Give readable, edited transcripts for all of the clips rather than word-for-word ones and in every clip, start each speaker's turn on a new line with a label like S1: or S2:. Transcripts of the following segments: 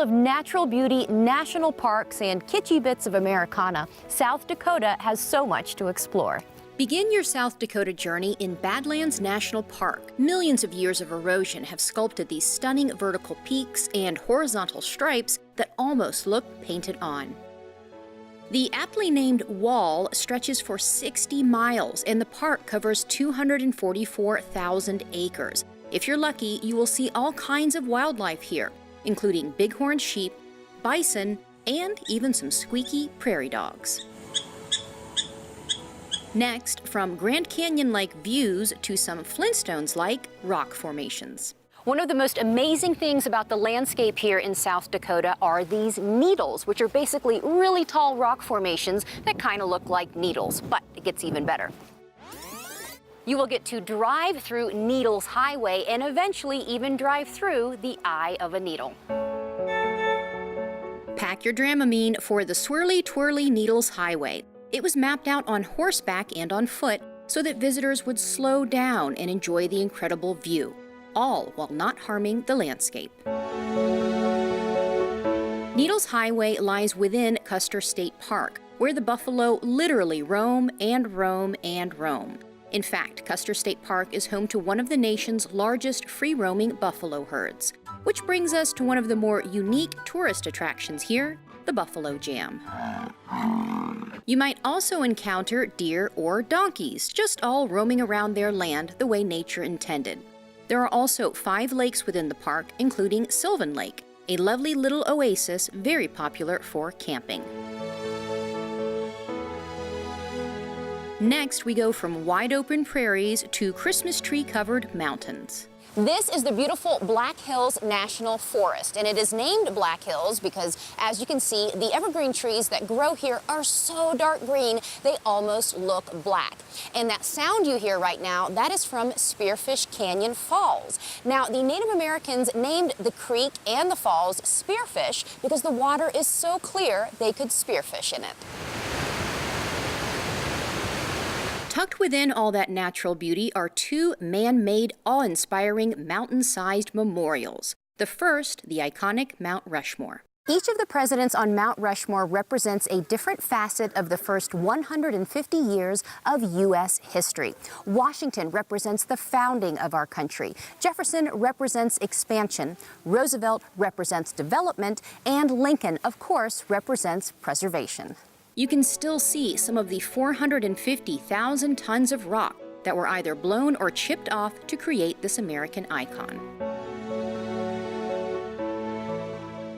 S1: of natural beauty, national parks, and kitschy bits of Americana, South Dakota has so much to explore. Begin your South Dakota journey in Badlands National Park. Millions of years of erosion have sculpted these stunning vertical peaks and horizontal stripes that almost look painted on. The aptly named Wall stretches for 60 miles, and the park covers 244,000 acres. If you're lucky, you will see all kinds of wildlife here, including bighorn sheep, bison, and even some squeaky prairie dogs. Next, from Grand Canyon-like views to some Flintstones-like rock formations. One of the most amazing things about the landscape here in South Dakota are these needles, which are basically really tall rock formations that kind of look like needles, but it gets even better. You will get to drive through Needles Highway and eventually even drive through the eye of a needle. Pack your Dramamine for the Swirly Twirly Needles Highway. It was mapped out on horseback and on foot so that visitors would slow down and enjoy the incredible view, all while not harming the landscape. Needles Highway lies within Custer State Park, where the buffalo literally roam and roam and roam. In fact, Custer State Park is home to one of the nation's largest free-roaming buffalo herds, which brings us to one of the more unique tourist attractions here, the Buffalo Jam. You might also encounter deer or donkeys, just all roaming around their land the way nature intended. There are also 5 lakes within the park, including Sylvan Lake, a lovely little oasis very popular for camping. Next, we go from wide-open prairies to Christmas tree-covered mountains. This is the beautiful Black Hills National Forest, and it is named Black Hills because, as you can see, the evergreen trees that grow here are so dark green they almost look black. And that sound you hear right now, that is from Spearfish Canyon Falls. Now, the Native Americans named the creek and the falls Spearfish because the water is so clear they could spearfish in it. Tucked within all that natural beauty are 2 man-made, awe-inspiring, mountain-sized memorials. The first, the iconic Mount Rushmore. Each of the presidents on Mount Rushmore represents a different facet of the first 150 years of U.S. history. Washington represents the founding of our country. Jefferson represents expansion. Roosevelt represents development. And Lincoln, of course, represents preservation. You can still see some of the 450,000 tons of rock that were either blown or chipped off to create this American icon.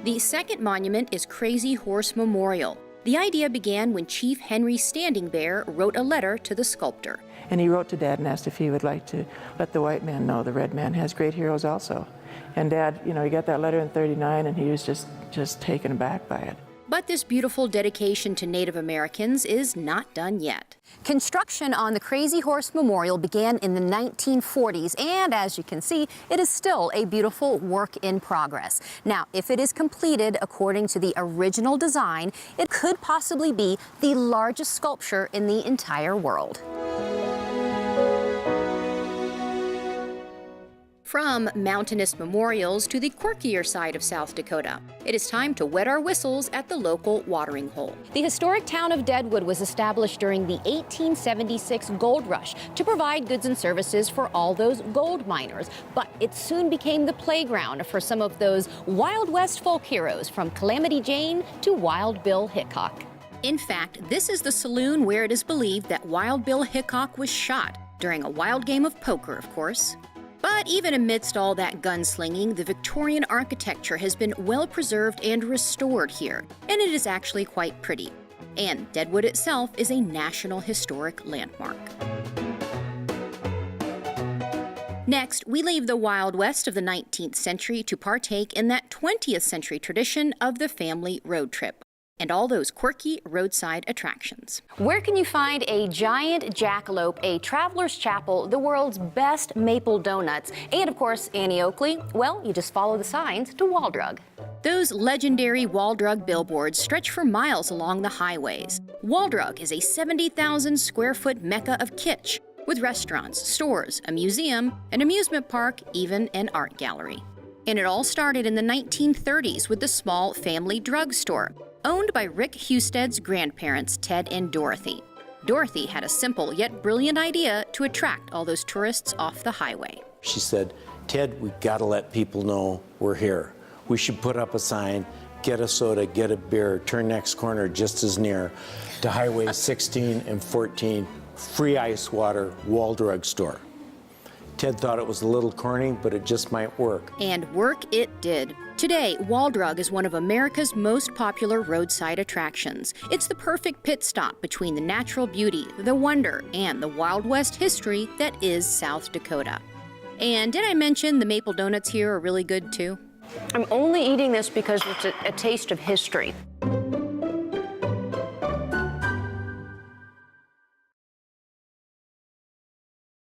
S1: The second monument is Crazy Horse Memorial. The idea began when Chief Henry Standing Bear wrote a letter to the sculptor.
S2: And he wrote to Dad and asked if he would like to let the white man know the red man has great heroes also. And Dad, he got that letter in '39 and he was just taken aback by it.
S1: But this beautiful dedication to Native Americans is not done yet. Construction on the Crazy Horse Memorial began in the 1940s, and as you can see, it is still a beautiful work in progress. Now, if it is completed according to the original design, it could possibly be the largest sculpture in the entire world. From mountainous memorials to the quirkier side of South Dakota, it is time to wet our whistles at the local watering hole. The historic town of Deadwood was established during the 1876 gold rush to provide goods and services for all those gold miners, but it soon became the playground for some of those Wild West folk heroes, from Calamity Jane to Wild Bill Hickok. In fact, this is the saloon where it is believed that Wild Bill Hickok was shot, during a wild game of poker, of course. But even amidst all that gunslinging, the Victorian architecture has been well preserved and restored here, and it is actually quite pretty. And Deadwood itself is a National Historic Landmark. Next, we leave the Wild West of the 19th century to partake in that 20th century tradition of the family road trip and all those quirky roadside attractions. Where can you find a giant jackalope, a traveler's chapel, the world's best maple donuts, and of course, Annie Oakley? Well, you just follow the signs to Wall Drug. Those legendary Wall Drug billboards stretch for miles along the highways. Wall Drug is a 70,000 square foot mecca of kitsch, with restaurants, stores, a museum, an amusement park, even an art gallery. And it all started in the 1930s with the small family drugstore, owned by Rick Husted's grandparents, Ted and Dorothy. Dorothy had a simple yet brilliant idea to attract all those tourists off the highway.
S3: She said, "Ted, we gotta let people know we're here. We should put up a sign, get a soda, get a beer, turn next corner just as near to Highway 16 and 14, free ice water, Wall Drug Store." Ted thought it was a little corny, but it just might work.
S1: And work it did. Today, Wall Drug is one of America's most popular roadside attractions. It's the perfect pit stop between the natural beauty, the wonder, and the Wild West history that is South Dakota. And did I mention the maple donuts here are really good too?
S4: I'm only eating this because it's a taste of history.